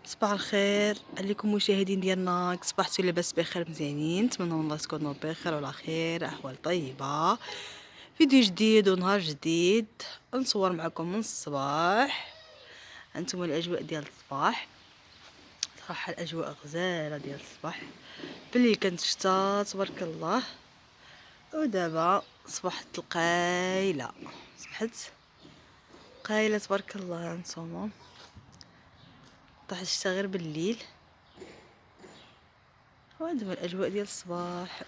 صباح الخير عليكم مشاهدين ديالنا، صبحتوا لاباس بخير مزيانين؟ نتمنى من الله تكونوا بخير وعلى خير، احوال طيبه. فيديو جديد ونهار جديد نصور معكم من الصباح. انتم الاجواء ديال الصباح، صراحه الاجواء غزاله ديال الصباح. بالليل كانت الشتا تبارك الله، ودابا صبحت القايله، صبحت قايله تبارك الله. هانتوما طاح الشتا غير بالليل، وهذا الاجواء ديال الصباح.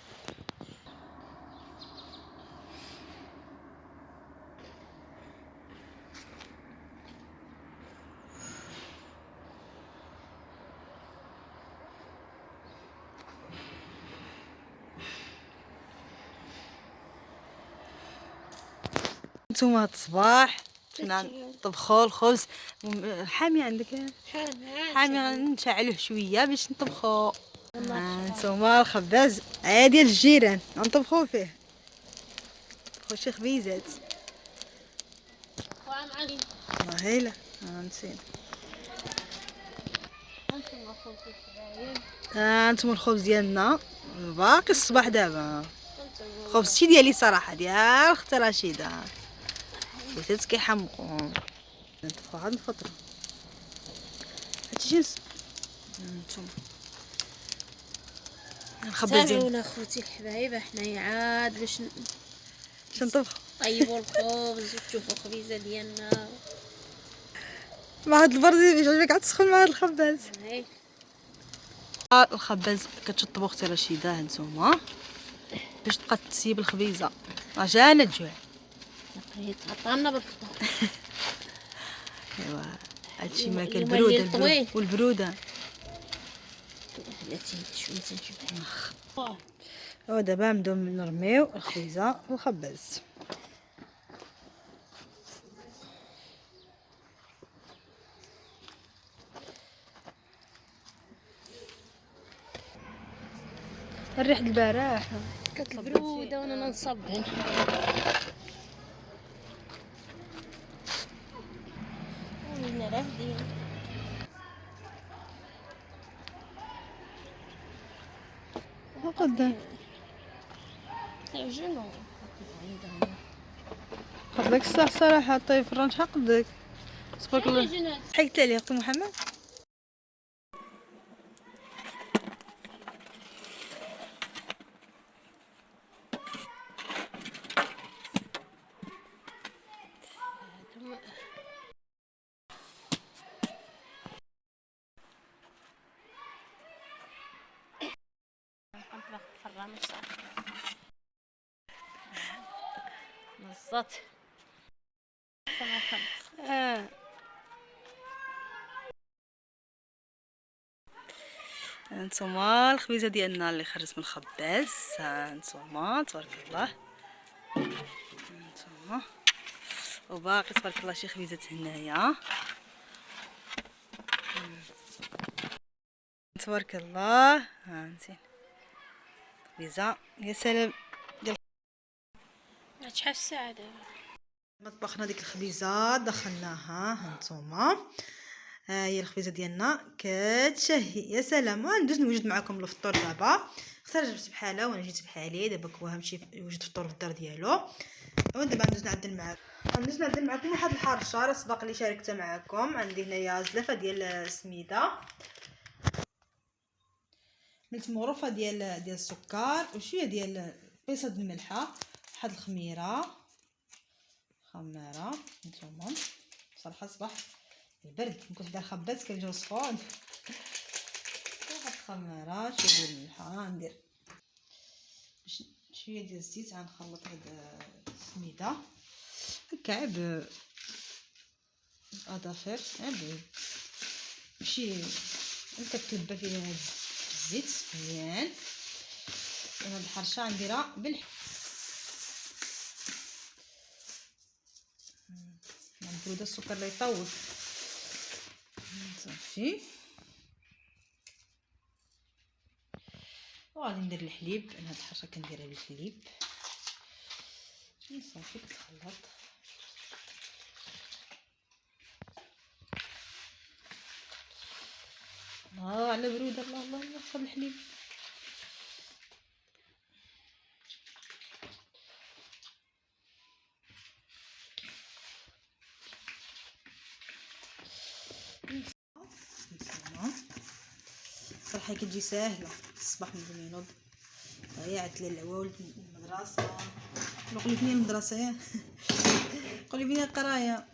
نتوما هاد الصباح كنا نطبخوا الخبز حامي عندك، حامي نشعلوه شويه باش نطبخوا. نتوما الخباز ديال الجيران نطبخوا فيه، نطبخوا شي خبيزات. هايله نسينا. انتم الخبز ديالنا باقي الصباح دابا. الخبز شي ديالي صراحه ديال اختي رشيده، بغيتات كيحمقوا. نطبخوا عاد الفطره هادشي جنس. نتوما نخبز تابعونا خوتي الحبايب، حنايا عاد باش نطبخ نطيبوا الخبز وتشوفوا الخبيزه ديالنا مع هاد البرد باش عجبك عاد تسخن مع هاد الخباز. هاي. الخباز كتشطبو اختي رشيده هانتوما باش تبقى تسيب الخبيزه، جانا الجوع. تعطانا بالفطور. ايوا هادشي ما كان البروده والبروده. بلاتي شويه تنشوف. ودابا نبداو نرميو الخبيزه والخباز. الريح البارح كانت البروده وانا نصبن. وين رافدين قدام تعجنوا قلت لك الصح صراحه. طيب فران شحال قدك؟ تبارك الله. حكيت عليه اختي محمد. نصات هانتوما الخبيزه ديالنا اللي خرجت من الخباز. هانتوما تبارك الله، هانتوما وباقي تبارك الله شي خبيزات هنايا. تبارك الله هانتي خبيزه يا سلام. شحال الساعه دابا؟ طبخنا ديك الخبيزه دخلناها. هانتوما ها هي الخبيزه ديالنا كتشهي يا سلام. وندوز نوجد معكم الفطور دابا. اختار جبت بحالها وانا جيت بحالي. دابا كوا مشي يوجد فطور في الدار ديالو، ودابا ندوز نعدل معكم. واحد الحرشه راه سبق لي شاركتها معكم. عندي هنايا زلافه ديال السميده، ملت مغروفه ديال السكر، وشويه ديال بيصه د الملحه، واحد الخميره نتوما. صراحه صباح البرد كنت داير خباز كيجيو سخون. واحد الخميره، شويه ديال الملحه، ندير شويه ديال الزيت، غنخلط هاد السميده كعب اظافر ماشي كتلبى فيها هاد الزيت مزيان. هاد الحرشه غنديرها نبرد السكر لا يطول صافي. وغادي ندير الحليب. انا هاد الحرشه كنديرها بالحليب صافي كتخلط. على برودة. الله الله الله صب الحليب. صراحة كتجي ساهلة الصباح من قبل ما ينوض. ضيعت للعوال المدرسة، نقول فين المدرسة يا قولي فين القراية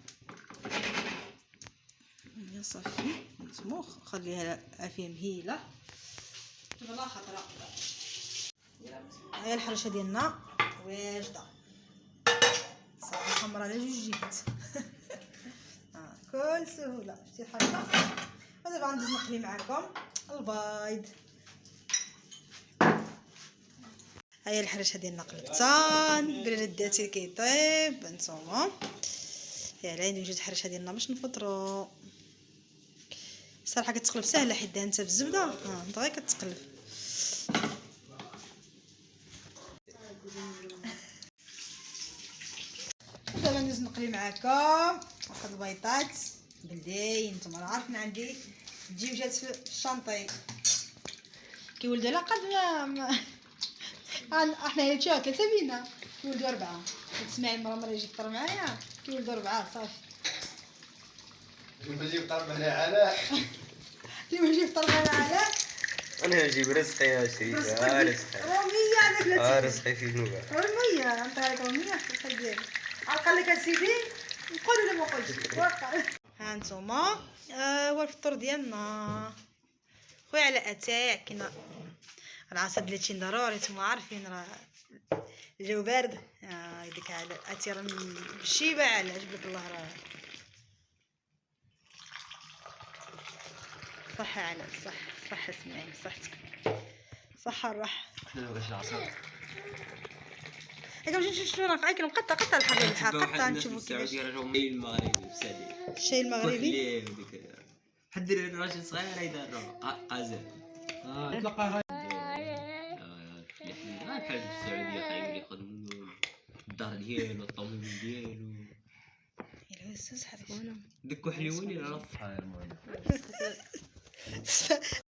يا صافي. سموخ خليها عافية مهيلة بلا خطرة. هاي الحرشة ديالنا واجدة صافي حمرا على جوج جهات بكل سهولة. شتي الحرشة. ودابا غندوز نقلي معاكم البيض. هاي الحرشة ديالنا قلبتان بلا جداتي كيطيب نتوما. يلا ندير جوج الحرشة ديالنا باش نفطرو. الصراحه كتقلب ساهله حيت دهنتها بالزبده. انت غير كتقلب. دابا ندوز نقلي معاكم واحد البيضات بلديين. نتوما راه عارفين عندي الدجاجات في الشانطي كيولدوا على قد ما احنا هي تشوف 3 بينا كيولدوا 4. تسمعي مرة يجي يفطر معايا كيولدوا 4 صافي. اللي يجي يفطر معنا علاء اللي يجي يفطر معايا علاء انا نجيب رزقي يا شريفه. رومية هذاك لا رزقي في نوبه. رومية انت عليك رومية في الحاج ديالي. قال لك اسيدي نقول ولا ما نقولش. ها نتوما هو الفطور ديالنا. خويا علاء اتاي كاين العصا بلاتشي ضروري. نتوما عارفين راه الجو بارد. يديك علاء اتي راه بالشيبه. علاء جبلك الله راه صح علاء. صح صح اسمعي صحتك صح الراحه. احنا ما بغيتش العصا. هاكا نمشي نشوف راه عايكم قطع الحاجه الحق قطع نشوفوا كيفاش السعوديه راهم الشاي المغربي بسالي. الشاي المغربي حد راجل صغير يدار قازم تلقى بحال في السعوديه خايب يخدموا الدار ديالو الطوموبيل ديالو. يا استاذ حريش ديك حليوين راه في